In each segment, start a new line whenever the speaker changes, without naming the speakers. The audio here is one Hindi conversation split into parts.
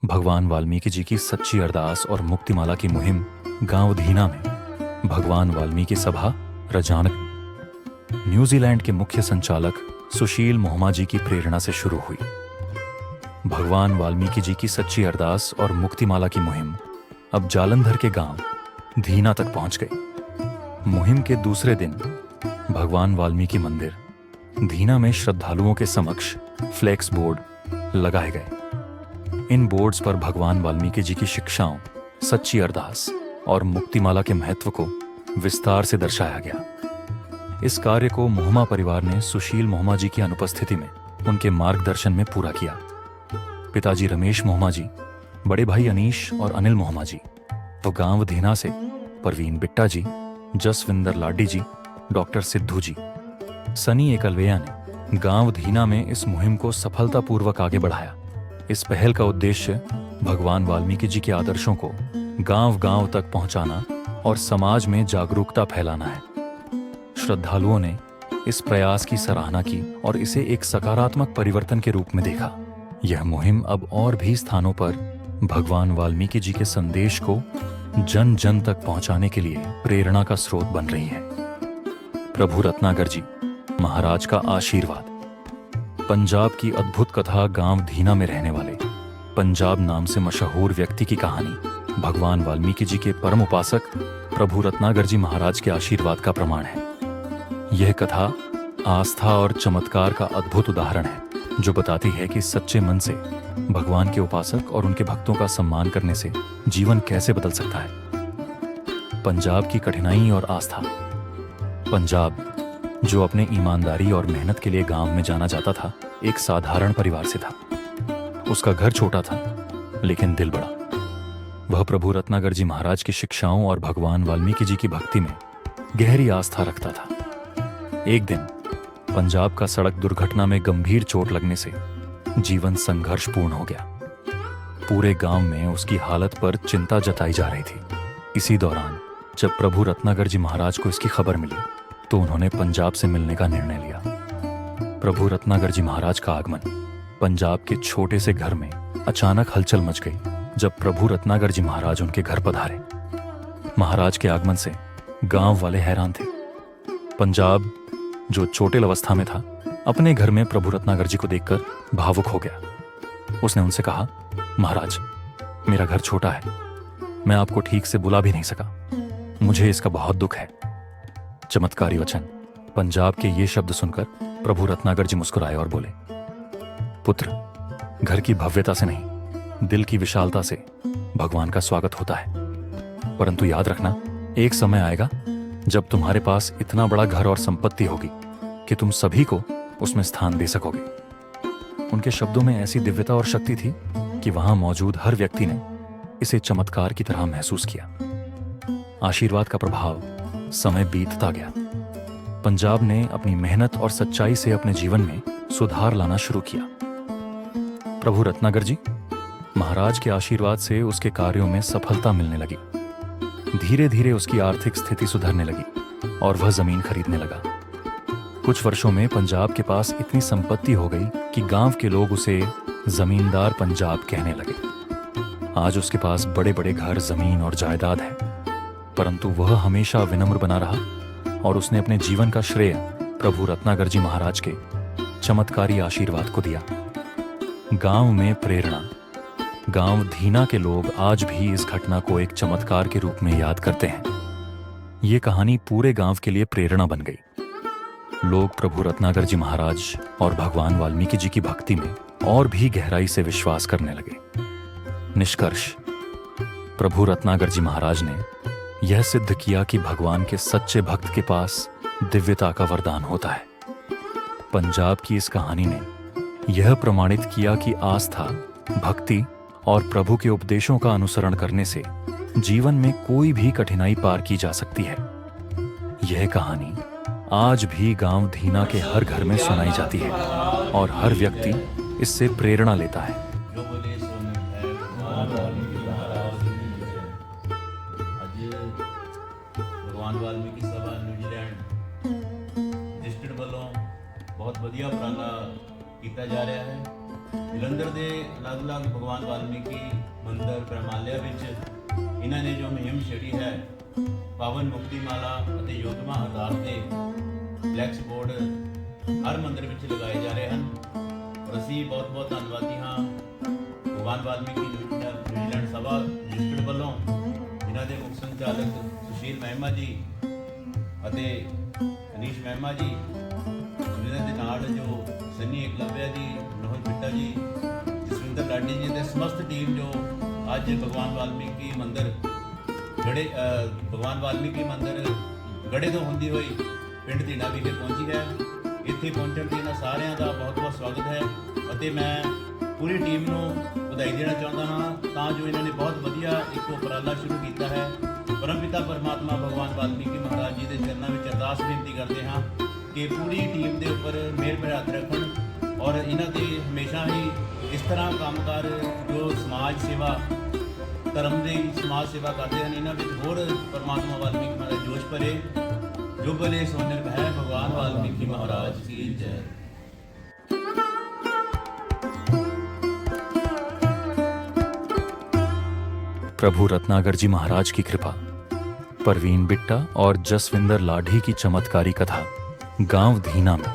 भगवान वाल्मीकि जी की सच्ची अरदास और मुक्तिमाला की मुहिम गांव धीना में भगवान वाल्मीकि सभा रजानक न्यूजीलैंड के मुख्य संचालक सुशील मोहमा जी की प्रेरणा से शुरू हुई। भगवान वाल्मीकि जी की सच्ची अरदास और मुक्तिमाला की मुहिम अब जालंधर के गांव धीना तक पहुंच गई। मुहिम के दूसरे दिन भगवान वाल्मीकि मंदिर धीना में श्रद्धालुओं के समक्ष फ्लेक्स बोर्ड लगाए गए। इन बोर्ड्स पर भगवान वाल्मीकि जी की शिक्षाओं, सच्ची अरदास और मुक्तिमाला के महत्व को विस्तार से दर्शाया गया। इस कार्य को मोहमा परिवार ने सुशील मोहमा जी की अनुपस्थिति में उनके मार्गदर्शन में पूरा किया। पिताजी रमेश मोहमा जी, बड़े भाई अनीश और अनिल मोहमा जी तो गांव धीना से परवीन बिट्टा जी, जसविंदर लाडी जी, डॉक्टर सिद्धू जी, सनी एकलवेया ने गांव धीना में इस मुहिम को सफलतापूर्वक आगे बढ़ाया। इस पहल का उद्देश्य भगवान वाल्मीकि जी के आदर्शों को गांव-गांव तक पहुंचाना और समाज में जागरूकता फैलाना है। श्रद्धालुओं ने इस प्रयास की सराहना की और इसे एक सकारात्मक परिवर्तन के रूप में देखा। यह मुहिम अब और भी स्थानों पर भगवान वाल्मीकि जी के संदेश को जन जन तक पहुंचाने के लिए प्रेरणा का स्रोत बन रही है। प्रभु रत्नागर जी महाराज का आशीर्वाद। पंजाब की अद्भुत कथा गांव धीना में रहने वाले पंजाब नाम से मशहूर व्यक्ति की कहानी भगवान वाल्मीकि जी के परम उपासक प्रभु रत्नागर जी महाराज के आशीर्वाद का प्रमाण है। यह कथा आस्था और चमत्कार का अद्भुत उदाहरण है जो बताती है कि सच्चे मन से भगवान के उपासक और उनके भक्तों का सम्मान करने से जीवन कैसे बदल सकता है। पंजाब की कठिनाई और आस्था। पंजाब, जो अपने ईमानदारी और मेहनत के लिए गांव में जाना जाता था, एक साधारण परिवार से था। उसका घर छोटा था लेकिन दिल बड़ा। वह प्रभु रत्नागर जी महाराज की शिक्षाओं और भगवान वाल्मीकि जी की भक्ति में गहरी आस्था रखता था। एक दिन पंजाब का सड़क दुर्घटना में गंभीर चोट लगने से जीवन संघर्षपूर्ण हो गया। पूरे गांव में उसकी हालत पर चिंता जताई जा रही थी। इसी दौरान जब प्रभु रत्नागर जी महाराज को इसकी खबर मिली तो उन्होंने पंजाब से मिलने का निर्णय लिया। प्रभु रत्नागर जी महाराज का आगमन। पंजाब के छोटे से घर में अचानक हलचल मच गई जब प्रभु रत्नागर जी महाराज उनके घर पधारे। महाराज के आगमन से गांव वाले हैरान थे। पंजाब, जो चोटिल अवस्था में था, अपने घर में प्रभु रत्नागर जी को देखकर भावुक हो गया। उसने उनसे कहा, महाराज, मेरा घर छोटा है, मैं आपको ठीक से बुला भी नहीं सका, मुझे इसका बहुत दुख है। चमत्कारी वचन। पंजाब के ये शब्द सुनकर प्रभु रत्नागर जी मुस्कुराए और बोले, पुत्र, घर की भव्यता से नहीं, दिल की विशालता से भगवान का स्वागत होता है। परंतु याद रखना, एक समय आएगा जब तुम्हारे पास इतना बड़ा घर और संपत्ति होगी कि तुम सभी को उसमें स्थान दे सकोगे। उनके शब्दों में ऐसी दिव्यता और शक्ति थी कि वहां मौजूद हर व्यक्ति ने इसे चमत्कार की तरह महसूस किया। आशीर्वाद का प्रभाव। समय बीतता गया। पंजाब ने अपनी मेहनत और सच्चाई से अपने जीवन में सुधार लाना शुरू किया। प्रभु रत्नागर जी महाराज के आशीर्वाद से उसके कार्यों में सफलता मिलने लगी। धीरे धीरे उसकी आर्थिक स्थिति सुधरने लगी और वह जमीन खरीदने लगा। कुछ वर्षों में पंजाब के पास इतनी संपत्ति हो गई कि गांव के लोग उसे जमींदार पंजाब कहने लगे। आज उसके पास बड़े बड़े घर, जमीन और जायदाद है, परंतु वह हमेशा विनम्र बना रहा और उसने अपने जीवन का श्रेय प्रभु रत्नागर जी महाराज के चमत्कारी आशीर्वाद को दिया। गांव में प्रेरणा। गांव धीना के लोग आज भी इस घटना को एक चमत्कार के रूप में याद करते हैं। ये कहानी पूरे गांव के लिए प्रेरणा बन गई। लोग प्रभु रत्नागर जी महाराज और भगवान वाल्मीकि जी की भक्ति में और भी गहराई से विश्वास करने लगे। निष्कर्ष। प्रभु रत्नागर जी महाराज ने यह सिद्ध किया कि भगवान के सच्चे भक्त के पास दिव्यता का वरदान होता है। पंजाब की इस कहानी ने यह प्रमाणित किया कि आस्था, भक्ति और प्रभु के उपदेशों का अनुसरण करने से जीवन में कोई भी कठिनाई पार की जा सकती है। यह कहानी आज भी गांव धीना के हर घर में सुनाई जाती है और हर व्यक्ति इससे प्रेरणा लेता है।
भगवान वाल्मीकि सभा न्यूजीलैंड डिस्ट्रिक्ट वालों बहुत बढ़िया उपराला किया जा रहा है। ਜਲੰਧਰ ਦੇ ਅਲੱਗ-ਅਲੱਗ ਭਗਵਾਨ ਵਾਲਮੀਕੀ ਮੰਦਰ ਪ੍ਰਮਾਲਿਆ ਵਿੱਚ ਇਹਨਾਂ ਨੇ ਜੋ ਮੁਹਿੰਮ ਛੇੜੀ ਹੈ ਪਾਵਨ ਮੁਕਤੀ ਮਾਲਾ ਅਤੇ ਯੋਧਮਾ ਅਰਦਾਸ ਦੇ ਫਲੈਕਸ ਬੋਰਡ ਹਰ ਮੰਦਰ ਵਿੱਚ ਲਗਾਏ ਜਾ ਰਹੇ ਹਨ ਔਰ ਅਸੀਂ ਬਹੁਤ ਧੰਨਵਾਦੀ ਹਾਂ ਭਗਵਾਨ ਵਾਲਮੀਕੀ ਨਿਊਜ਼ੀਲੈਂਡ ਸਭਾ ਰਜਿਸਟਰਡ ਵੱਲੋਂ ਇਹਨਾਂ ਦੇ ਮੁੱਖ ਸੰਚਾਲਕ ਸੁਸ਼ੀਲ ਮਹਿਮਾ ਜੀ ਅਤੇ ਅਨੀਸ਼ ਮਹਿਮਾ ਜੀ ਜਿਹਨਾਂ ਦੇ ਨਾਲ ਜੋ ਸਨੀ ਏਕਲਵਿਆ ਜੀ ਨੋਹਲ ਬਿੱਟਾ ਜੀ ਜਸਵਿੰਦਰ ਲਾਡੀ ਜੀ ਤੇ ਸਮਸਤ ਟੀਮ ਜੋ ਅੱਜ ਭਗਵਾਨ ਵਾਲਮੀਕੀ ਮੰਦਰ ਗੜੇ ਤੋਂ ਹੁੰਦੀ ਹੋਈ ਪਿੰਡ ਧੀਨਾ ਵਿਖੇ ਪਹੁੰਚੀ ਹੈ। ਇੱਥੇ ਪਹੁੰਚਣ ਤੇ ਇਹਨਾਂ ਸਾਰਿਆਂ ਦਾ ਬਹੁਤ ਸਵਾਗਤ ਹੈ ਅਤੇ ਮੈਂ ਪੂਰੀ ਟੀਮ ਨੂੰ ਵਧਾਈ ਦੇਣਾ ਚਾਹੁੰਦਾ ਹਾਂ ਤਾਂ ਜੋ ਇਹਨਾਂ ਨੇ ਬਹੁਤ ਵਧੀਆ ਇੱਕ ਉਪਰਾਲਾ ਸ਼ੁਰੂ ਕੀਤਾ ਹੈ। ਪਰਮਪਿਤਾ ਪਰਮਾਤਮਾ ਭਗਵਾਨ ਵਾਲਮੀਕੀ ਮਹਾਰਾਜ ਜੀ ਦੇ ਚਰਨਾਂ ਵਿੱਚ ਅਰਦਾਸ ਬੇਨਤੀ ਕਰਦੇ ਹਾਂ ਕਿ ਪੂਰੀ ਟੀਮ ਦੇ ਉੱਪਰ ਮਿਹਰ ਭਰਿਆ ਹੱਥ ਰੱਖਣ ਔਰ ਇਹਨਾਂ ਦੇ ਹਮੇਸ਼ਾ ਹੀ ਇਸ ਤਰ੍ਹਾਂ ਕੰਮਕਾਰ ਜੋ ਸਮਾਜ ਸੇਵਾ ਧਰਮ ਦੀ ਸਮਾਜ ਸੇਵਾ ਕਰਦੇ ਹਨ ਇਹਨਾਂ ਵਿੱਚ ਹੋਰ ਪਰਮਾਤਮਾ ਵਾਲਮੀਕੀ ਮਹਾਰਾਜ ਜੋਸ਼ ਭਰੇ ਜੋ ਬਲੇ ਸੋਨਰ ਹੈ ਭਗਵਾਨ ਵਾਲਮੀਕੀ महाराज की जय।
प्रभु रत्नागर जी महाराज की कृपा, परवीन बिट्टा और जसविंदर लाठी की चमत्कारी कथा। गांव धीना में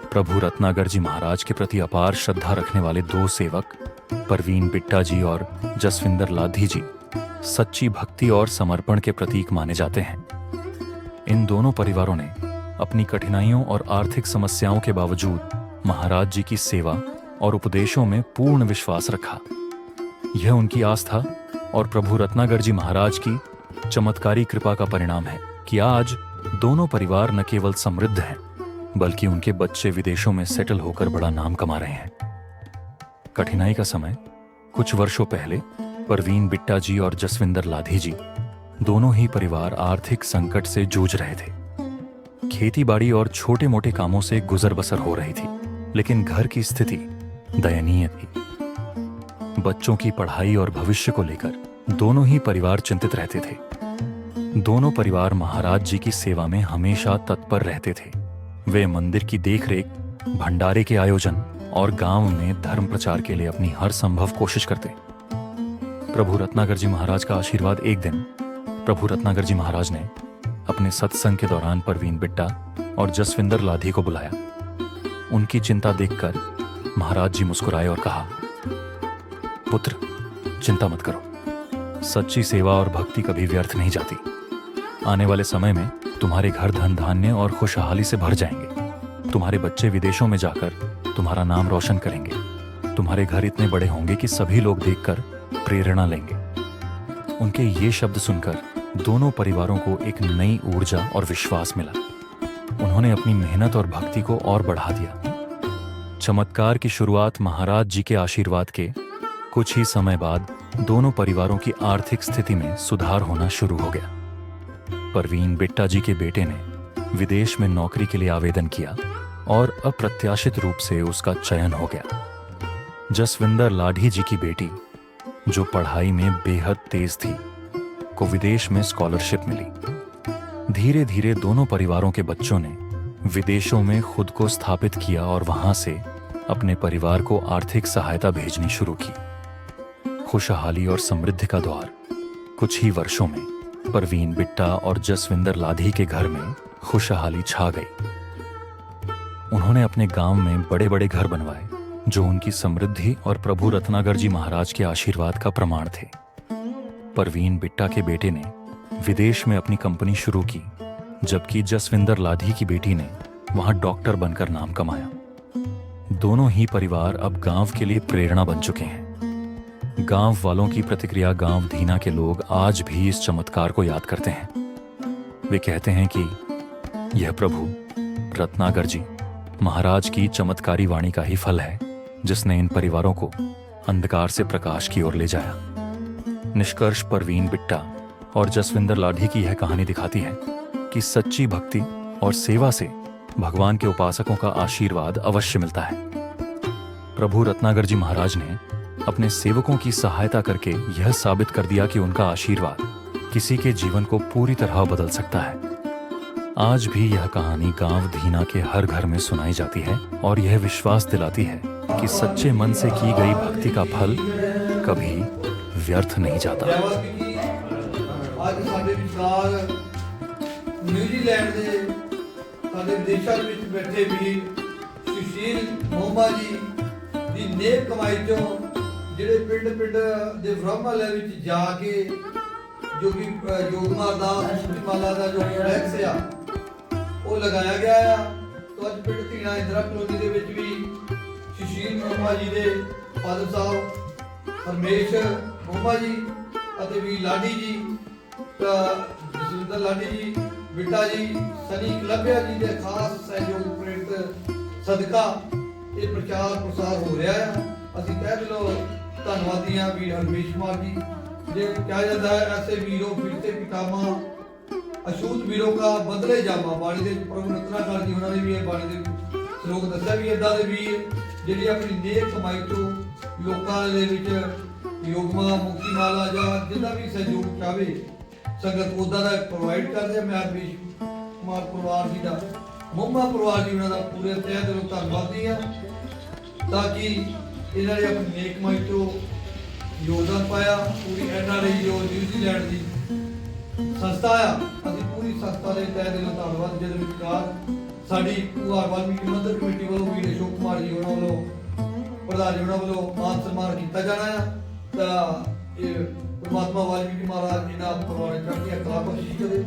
प्रभु रत्नागर जी महाराज के प्रति अपार श्रद्धा रखने वाले दो सेवक परवीन बिट्टा जी और जसविंदर लाधी जी सच्ची भक्ति और समर्पण के प्रतीक माने जाते हैं। इन दोनों परिवारों ने अपनी कठिनाइयों और आर्थिक समस्याओं के बावजूद महाराज जी की सेवा और उपदेशों में पूर्ण विश्वास रखा। यह उनकी आस्था और प्रभु रत्नागर जी महाराज की चमत्कारी कृपा का परिणाम है कि आज दोनों परिवार न केवल समृद्ध हैं बल्कि उनके बच्चे विदेशों में सेटल होकर बड़ा नाम कमा रहे हैं। कठिनाई का समय कुछ वर्षों पहले परवीन बिट्टा जी और जसविंदर लाधी जी दोनों ही परिवार आर्थिक संकट से जूझ रहे थे। खेती बाड़ी और छोटे मोटे कामों से गुजर बसर हो रही थी, लेकिन घर की स्थिति दयनीय थी। बच्चों की पढ़ाई और भविष्य को लेकर दोनों ही परिवार चिंतित रहते थे। दोनों परिवार महाराज जी की सेवा में हमेशा तत्पर रहते थे। वे मंदिर की देखरेख, भंडारे के आयोजन और गांव में धर्म प्रचार के लिए अपनी हर संभव कोशिश करते। प्रभु रत्नागर जी महाराज का आशीर्वाद। एक दिन प्रभु रत्नागर जी महाराज ने अपने सत्संग के दौरान परवीन बिट्टा और जसविंदर लाधी को बुलाया। उनकी चिंता देखकर महाराज जी मुस्कुराए और कहा, पुत्र, चिंता मत करो। सच्ची सेवा और भक्ति कभी व्यर्थ नहीं जाती। आने वाले समय में तुम्हारे घर धन धान्य और खुशहाली से भर जाएंगे। तुम्हारे बच्चे विदेशों में जाकर तुम्हारा नाम रोशन करेंगे। तुम्हारे घर इतने बड़े होंगे कि सभी लोग देखकर प्रेरणा लेंगे। उनके ये शब्द सुनकर दोनों परिवारों को एक नई ऊर्जा और विश्वास मिला। उन्होंने अपनी मेहनत और भक्ति को और बढ़ा दिया। चमत्कार की शुरुआत महाराज जी के आशीर्वाद के कुछ ही समय बाद दोनों परिवारों की आर्थिक स्थिति में सुधार होना शुरू हो गया। परवीन बिट्टा जी के बेटे ने विदेश में नौकरी के लिए आवेदन किया और अप्रत्याशित रूप से उसका चयन हो गया। जसविंदर लाठी जी की बेटी, जो पढ़ाई में बेहद तेज थी, को विदेश में स्कॉलरशिप मिली। धीरे धीरे दोनों परिवारों के बच्चों ने विदेशों में खुद को स्थापित किया और वहां से अपने परिवार को आर्थिक सहायता भेजनी शुरू की। खुशहाली और समृद्धि का द्वार कुछ ही वर्षों में परवीन बिट्टा और जसविंदर लाधी के घर में खुशहाली छा गई। उन्होंने अपने गांव में बड़े बड़े घर बनवाए जो उनकी समृद्धि और प्रभु रत्नागर जी महाराज के आशीर्वाद का प्रमाण थे। परवीन बिट्टा के बेटे ने विदेश में अपनी कंपनी शुरू की, जबकि जसविंदर लाधी की बेटी ने वहां डॉक्टर बनकर नाम कमाया। दोनों ही परिवार अब गांव के लिए प्रेरणा बन चुके हैं। गांव वालों की प्रतिक्रिया, गांव धीना के लोग आज भी इस चमत्कार को याद करते हैं। वे कहते हैं कि यह प्रभु रत्नागर जी महाराज की चमत्कारी वाणी का ही फल है, जिसने इन परिवारों को अंधकार से प्रकाश की ओर ले जाया। निष्कर्ष परवीन बिट्टा और जसविंदर लाठी की यह कहानी दिखाती है कि सच्ची भक्ति और सेवा से भगवान के उपासकों का आशीर्वाद अवश्य मिलता है। प्रभु रत्नागर जी महाराज ने अपने सेवकों की सहायता करके यह साबित कर दिया कि उनका आशीर्वाद किसी के जीवन को पूरी तरह बदल सकता है। आज भी यह कहानी गांव धीना के हर घर में सुनाई जाती है और यह विश्वास दिलाती है कि सच्चे मन से की गई भक्ति का फल कभी व्यर्थ नहीं जाता।
ਅੱਜ ਸਾਡੇ ਵਿਚਾਰ ਨਿਊਜ਼ੀਲੈਂਡ ਦੇ ਸਾਡੇ ਵਿਦੇਸ਼ਾਂ ਵਿੱਚ ਬੈਠੇ ਵੀਰ ਸੁਸ਼ੀਲ ਮੋਮਾ ਜੀ ਦੀ ਨੇਕ ਕਮਾਈ ਚੋਂ ਜਿਹੜੇ ਪਿੰਡ ਪਿੰਡ ਦੇ ਬ੍ਰਹਮਲੇ ਵਿੱਚ ਜਾ ਕੇ ਜੋ ਕਿ ਯੋਗਮਾਰ ਦਾ ਮਾਲਾ ਦਾ ਜੋ ਫਲੈਕਸ ਆ ਉਹ ਲਗਾਇਆ ਗਿਆ ਆ। तो ਅੱਜ ਪਿੰਡ ਧੀਣਾ ਇੰਦਰਾ ਕਲੋਨੀ ਦੇ ਵਿੱਚ ਵੀ ਸੁਸ਼ੀਲ ਮੋਮਾ ਜੀ ਦੇ ਫਾਦਰ ਸਾਹਿਬ ਪਰਮੇਸ਼ ਮੋਮਾ ਜੀ ਅਤੇ ਵੀ ਲਾਡੀ ਜੀ ਜਸਵਿੰਦਰ ਲਾਡੀ ਜੀ ਬਿੱਟਾ ਜੀ ਸਨੀ ਕਲੱਬਿਆ ਜੀ ਦੇ ਖਾਸ ਸਹਿਯੋਗ ਪ੍ਰੇਰਿਤ ਸਦਕਾ ਇਹ ਪ੍ਰਚਾਰ ਪ੍ਰਸਾਰ ਹੋ ਰਿਹਾ ਹੈ। ਅਸੀਂ ਤਹਿ ਦਿਲੋਂ ਧੰਨਵਾਦੀ ਹਾਂ ਵੀਰ ਹਰਮੇਸ਼ ਕੁਮਾਰ ਜੀ। ਜੇ ਕਿਹਾ ਜਾਂਦਾ ਹੈ ਐਸੇ ਵੀਰੋਂ ਫਿਰਤੇ ਪਿਤਾਮਾ ਅਛੂਤ ਵੀਰੋਂ ਕਾ ਬਦਲੇ ਜਾਮਾ, ਬਾਣੀ ਦੇ ਪ੍ਰਭੂ ਰਤਨਾਕਰ ਜੀ ਉਹਨਾਂ ਨੇ ਵੀ ਇਹ ਬਾਣੀ ਦੇ ਸ਼ਲੋਕ ਦੱਸਿਆ ਵੀ ਇਦਾਂ ਦੇ ਵੀਰ ਜਿਹੜੀ ਆਪਣੀ ਨੇਕ ਕਮਾਈ ਤੋਂ ਲੋਕਾਂ ਦੇ ਵਿੱਚ ਯੋਗਮਾ ਮੁਕਤੀ ਮਾਲਾ ਜਾਂ ਜਿੱਦਾਂ ਵੀ ਸਹਿਯੋਗ ਚਾਹੇ ਸੰਗਤ ਉਹਦਾ ਦਾ ਪ੍ਰੋਵਾਈਡ ਕਰਦੇ ਆ। ਮੈਂ ਹਰਮੇਸ਼ ਕੁਮਾਰ ਪਰਿਵਾਰ ਜੀ ਦਾ ਮੋਮਾ ਪਰਿਵਾਰ ਜੀ ਉਹਨਾਂ ਦਾ ਪੂਰੇ ਤਹਿ ਦਿਲੋਂ ਧੰਨਵਾਦੀ ਹਾਂ ਤਾਂ ਕਿ ਇਹਨਾਂ ਨੇ ਆਪਣੀ ਨੇਕ ਕਮਾਈ ਤੋਂ ਯੋਗਦਾਨ ਪਾਇਆ। ਪੂਰੀ NRI ਜੋ ਨਿਊਜ਼ੀਲੈਂਡ ਦੀ ਸੰਸਥਾ ਆ, ਅਸੀਂ ਪੂਰੀ ਸੰਸਥਾ ਦੇ ਤਹਿ ਦਿਲੋਂ ਧੰਨਵਾਦ। ਜਿਹਦੇ ਵਿਚਕਾਰ ਸਾਡੀ ਭੂਆ ਵਾਲਮੀਕੀ ਮੰਦਰ ਕਮੇਟੀ ਵੱਲੋਂ ਵੀਰ ਅਸ਼ੋਕ ਕੁਮਾਰ ਜੀ ਉਹਨਾਂ ਵੱਲੋਂ ਪ੍ਰਧਾਨ ਜੀ ਉਹਨਾਂ ਵੱਲੋਂ ਮਾਨ ਸਨਮਾਨ ਕੀਤਾ ਜਾਣਾ ਆ। ਤਾਂ ਇਹ परमात्मा वाल्मीकि महाराज जी ना पਰਿਵਾਰ ਚੜ੍ਹਦੀਆਂ ਕਲਾ ਬਖਸ਼ਿਸ਼ ਕਰੇ।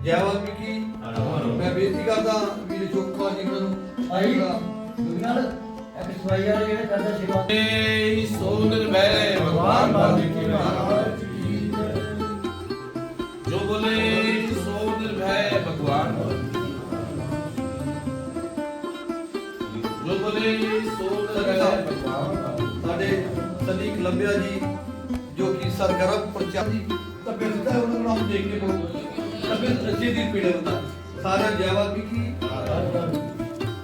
ਜੈ ਵਾਲਮੀਕੀ। ਮੈਂ ਬੇਨਤੀ ਕਰਦਾ ਵੀਰ ਅਸ਼ੋਕ ਕੁਮਾਰ ਜੀ ਉਹਨਾਂ ਨੂੰ
ਆਈ ਦੁਨੀਆ ਦਾ ਇੱਕ ਸਵਾਈਆ ਜਿਹੜੇ ਕਰਦਾ ਸੇਵਾ
ਏ ਸੋ ਨਿਰਭੈ ਭਗਵਾਨ ਵਾਲਮੀਕਿ ਮਹਾਰਾਜ ਕੀ ਜੈ। ਜੋ ਬੋਲੇ ਸੋ ਨਿਰਭੈ ਭਗਵਾਨ ਜੋ ਬੋਲੇ ਸੋ ਨਿਰਭੈ ਭਗਵਾਨ।
ਸਾਡੇ ਸਨੀ ਕਲੱਬਿਆ ਜੀ जो कि सरगर्म प्रचार जी तबियत है उन्होंने हम देखने को तबियत अच्छी दिन पीड़े होता सारे जय वाल्मीकि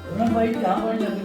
ਉਹਨਾਂ ਭਾਈ ਕਹਾਂ ਬਣ ਜਾਂਦੇ